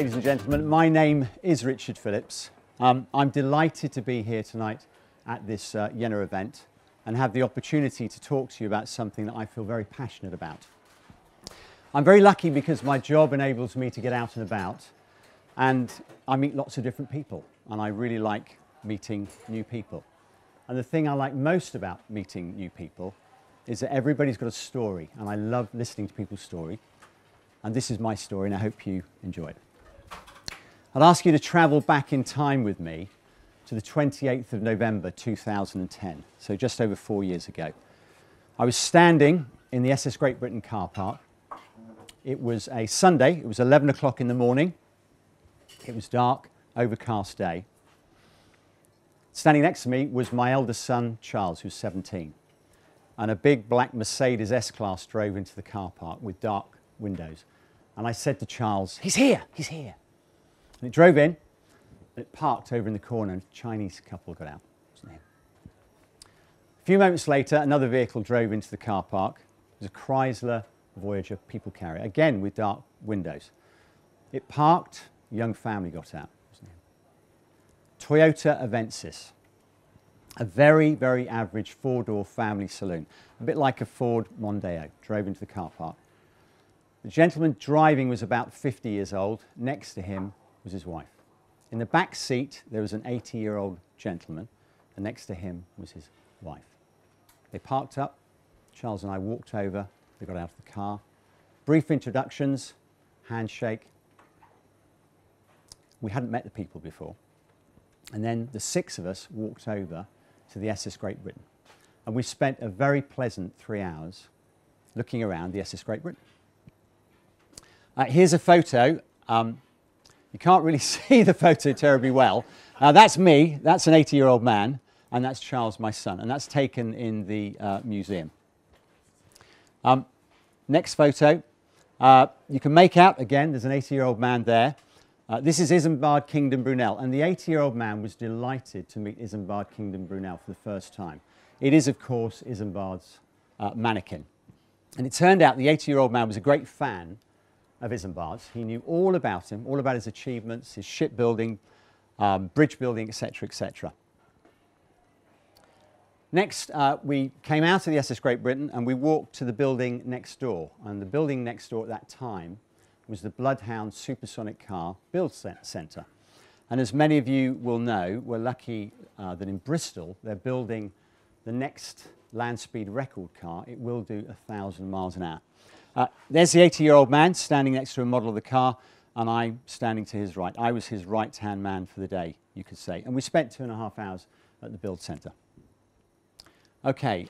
ladies and gentlemen. My name is Richard Phillips. I'm delighted to be here tonight at this Jena event and have the opportunity to talk to you about something that I feel very passionate about. I'm very lucky because my job enables me to get out and about, and I meet lots of different people, and I really like meeting new people. And the thing I like most about meeting new people is that everybody's got a story, and I love listening to people's story. And this is my story, and I hope you enjoy it. I'd ask you to travel back in time with me to the 28th of November 2010, so just over 4 years ago. I was standing in the SS Great Britain car park. It was a Sunday, it was 11 o'clock in the morning. It was dark, overcast day. Standing next to me was my eldest son, Charles, who's 17. And a big black Mercedes S-Class drove into the car park with dark windows. And I said to Charles, he's here, he's here. And it drove in, and it parked over in the corner, and a Chinese couple got out. Wasn't him. A few moments later, another vehicle drove into the car park. It was a Chrysler Voyager people carrier, again with dark windows. It parked, a young family got out. Wasn't him. Toyota Avensis, a very, very average four-door family saloon, a bit like a Ford Mondeo, drove into the car park. The gentleman driving was about 50 years old. Next to him was his wife. In the back seat, there was an 80-year-old gentleman, and next to him was his wife. They parked up. Charles and I walked over. They got out of the car. Brief introductions, handshake. We hadn't met the people before. And then the six of us walked over to the SS Great Britain. And we spent a very pleasant 3 hours looking around the SS Great Britain. Here's a photo. You can't really see the photo terribly well. That's me, that's an 80-year-old man, and that's Charles, my son, and that's taken in the museum. Next photo. You can make out, again, there's an 80-year-old man there. This is Isambard Kingdom Brunel, and the 80-year-old man was delighted to meet Isambard Kingdom Brunel for the first time. It is, of course, Isambard's mannequin. And it turned out the 80-year-old man was a great fan of Isambard's. He knew all about him, all about his achievements, his shipbuilding, bridge building, etc., etc. Next, we came out of the SS Great Britain and we walked to the building next door. And the building next door at that time was the Bloodhound supersonic car build centre. And as many of you will know, we're lucky that in Bristol they're building the next land speed record car. It will do 1,000 miles an hour. There's the 80-year-old man standing next to a model of the car, and I'm standing to his right. I was his right-hand man for the day, you could say. And we spent 2.5 hours at the build centre. Okay,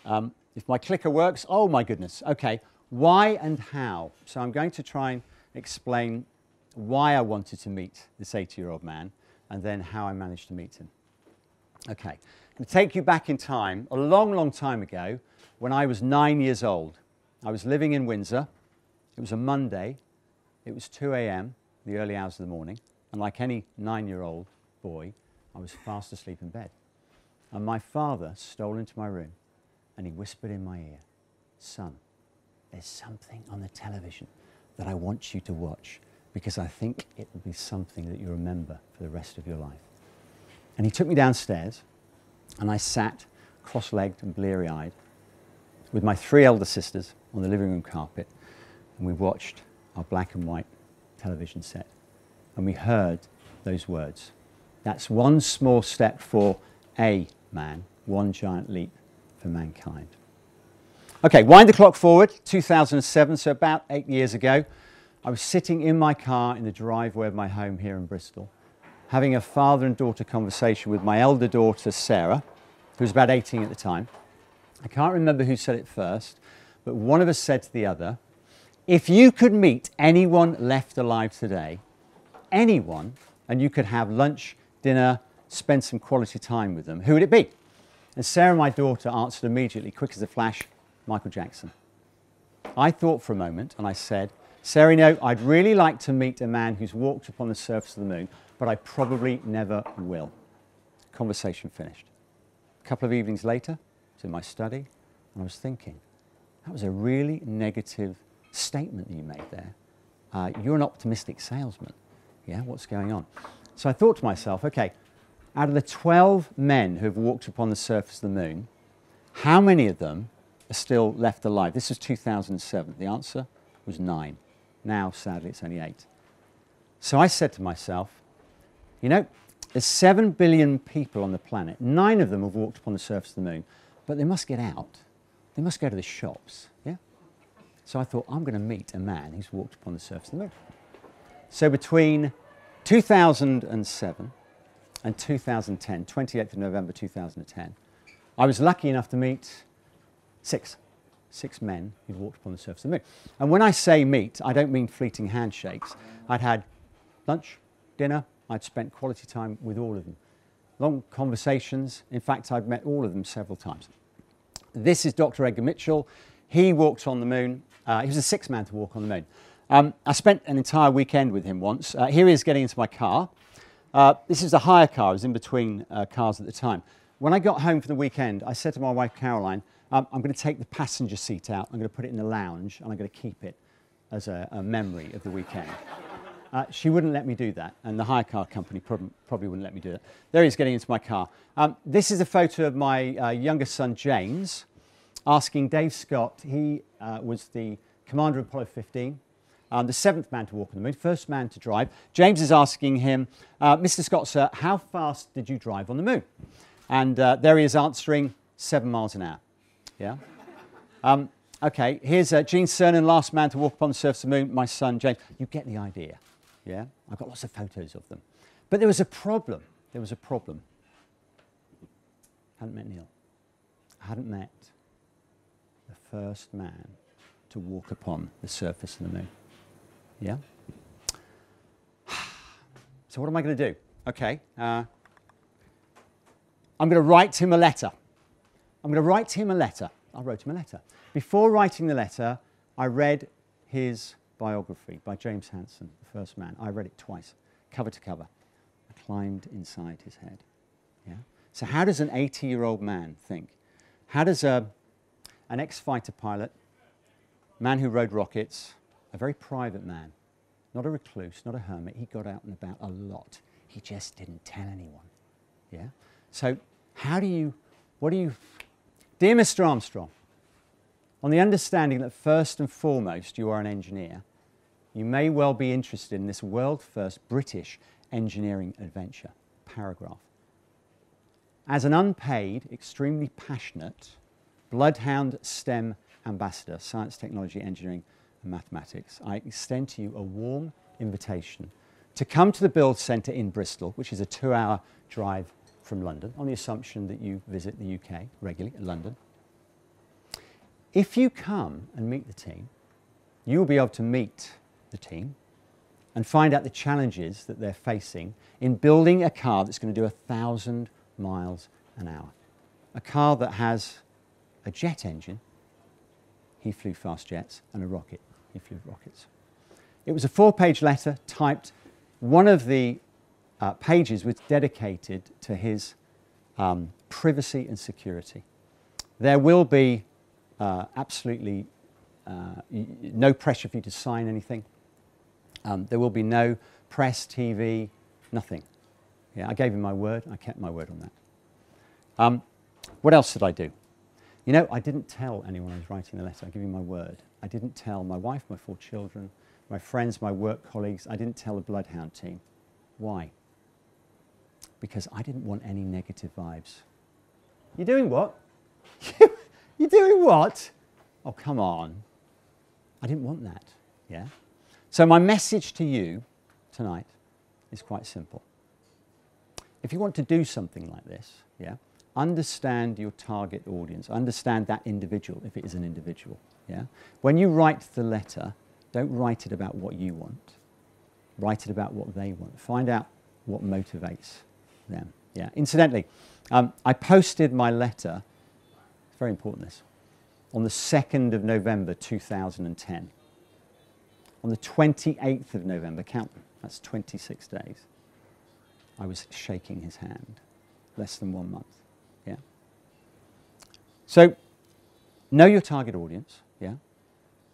if my clicker works, oh my goodness. Okay, why and how? So I'm going to try and explain why I wanted to meet this 80-year-old man, and then how I managed to meet him. Okay, I'm going to take you back in time, a long, long time ago, when I was 9 years old. I was living in Windsor. It was a Monday. It was 2 a.m., the early hours of the morning. And like any 9-year-old boy, I was fast asleep in bed. And my father stole into my room and he whispered in my ear, "Son, there's something on the television that I want you to watch because I think it will be something that you remember for the rest of your life." And he took me downstairs and I sat cross-legged and bleary-eyed with my 3 elder sisters on the living room carpet, and we watched our black and white television set, and we heard those words. That's one small step for a man, one giant leap for mankind. Okay, wind the clock forward, 2007, so about 8 years ago. I was sitting in my car in the driveway of my home here in Bristol, having a father and daughter conversation with my elder daughter, Sarah, who was about 18 at the time. I can't remember who said it first, but one of us said to the other, if you could meet anyone left alive today, anyone, and you could have lunch, dinner, spend some quality time with them, who would it be? And Sarah, my daughter, answered immediately, quick as a flash, Michael Jackson. I thought for a moment and I said, Sarah, no, I'd really like to meet a man who's walked upon the surface of the moon, but I probably never will. Conversation finished. A couple of evenings later, I was in my study and I was thinking, that was a really negative statement that you made there. You're an optimistic salesman. Yeah, what's going on? So I thought to myself, okay, out of the 12 men who have walked upon the surface of the moon, how many of them are still left alive? This was 2007. The answer was 9. Now, sadly, it's only 8. So I said to myself, you know, there's 7 billion people on the planet. 9 of them have walked upon the surface of the moon, but they must get out. They must go to the shops, yeah? So I thought, I'm going to meet a man who's walked upon the surface of the moon. So between 2007 and 2010, 28th of November 2010, I was lucky enough to meet 6 men who'd walked upon the surface of the moon. And when I say meet, I don't mean fleeting handshakes. I'd had lunch, dinner, I'd spent quality time with all of them. Long conversations. In fact, I'd met all of them several times. This is Dr. Edgar Mitchell. He walked on the moon. He was the 6th man to walk on the moon. I spent an entire weekend with him once. Here he is getting into my car. This is a hire car. I was in between cars at the time. When I got home for the weekend, I said to my wife, Caroline, I'm going to take the passenger seat out. I'm going to put it in the lounge, and I'm going to keep it as a memory of the weekend. She wouldn't let me do that, and the hire car company probably wouldn't let me do that. There he is getting into my car. This is a photo of my youngest son, James, asking Dave Scott. He was the commander of Apollo 15, the 7th man to walk on the moon, 1st man to drive. James is asking him, Mr. Scott, sir, how fast did you drive on the moon? And there he is answering 7 miles an hour. Yeah. Okay, here's Gene Cernan, last man to walk upon the surface of the moon, my son, James. You get the idea. Yeah, I've got lots of photos of them. But there was a problem. There was a problem. I hadn't met Neil. I hadn't met the 1st man to walk upon the surface of the moon. Yeah? So what am I going to do? Okay, I'm going to write him a letter. I'm going to write him a letter. I wrote him a letter. Before writing the letter, I read his biography by James Hansen, the 1st man. I read it twice, cover to cover. I climbed inside his head. Yeah? So how does an 80-year-old man think? How does an ex-fighter pilot, man who rode rockets, a very private man, not a recluse, not a hermit, he got out and about a lot. He just didn't tell anyone. Yeah? So Dear Mr. Armstrong, on the understanding that first and foremost you are an engineer, you may well be interested in this world-first British engineering adventure. Paragraph. As an unpaid, extremely passionate Bloodhound STEM ambassador, science, technology, engineering and mathematics, I extend to you a warm invitation to come to the Build Centre in Bristol, which is a 2-hour drive from London, on the assumption that you visit the UK regularly, London. If you come and meet the team, you will be able to meet the team and find out the challenges that they're facing in building a car that's going to do 1,000 miles an hour. A car that has a jet engine, he flew fast jets, and a rocket, he flew rockets. It was a 4-page letter typed. One of the pages was dedicated to his privacy and security. There will be absolutely no pressure for you to sign anything. There will be no press, TV, nothing. Yeah, I gave him my word. I kept my word on that. What else did I do? You know, I didn't tell anyone I was writing the letter. I give you my word. I didn't tell my wife, my 4 children, my friends, my work colleagues. I didn't tell the Bloodhound team. Why? Because I didn't want any negative vibes. You're doing what? You're doing what? Oh, come on. I didn't want that, yeah? So my message to you tonight is quite simple. If you want to do something like this, yeah, understand your target audience. Understand that individual, if it is an individual, yeah? When you write the letter, don't write it about what you want. Write it about what they want. Find out what motivates them, yeah? Incidentally, I posted my letter, it's very important this, on the 2nd of November 2010. On the 28th of November, count them, that's 26 days, I was shaking his hand, less than 1 month, yeah? So, know your target audience, yeah?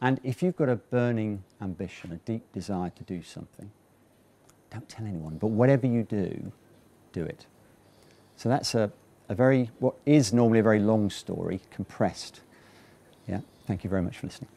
And if you've got a burning ambition, a deep desire to do something, don't tell anyone, but whatever you do, do it. So that's a very, what is normally a very long story, compressed. Yeah, thank you very much for listening.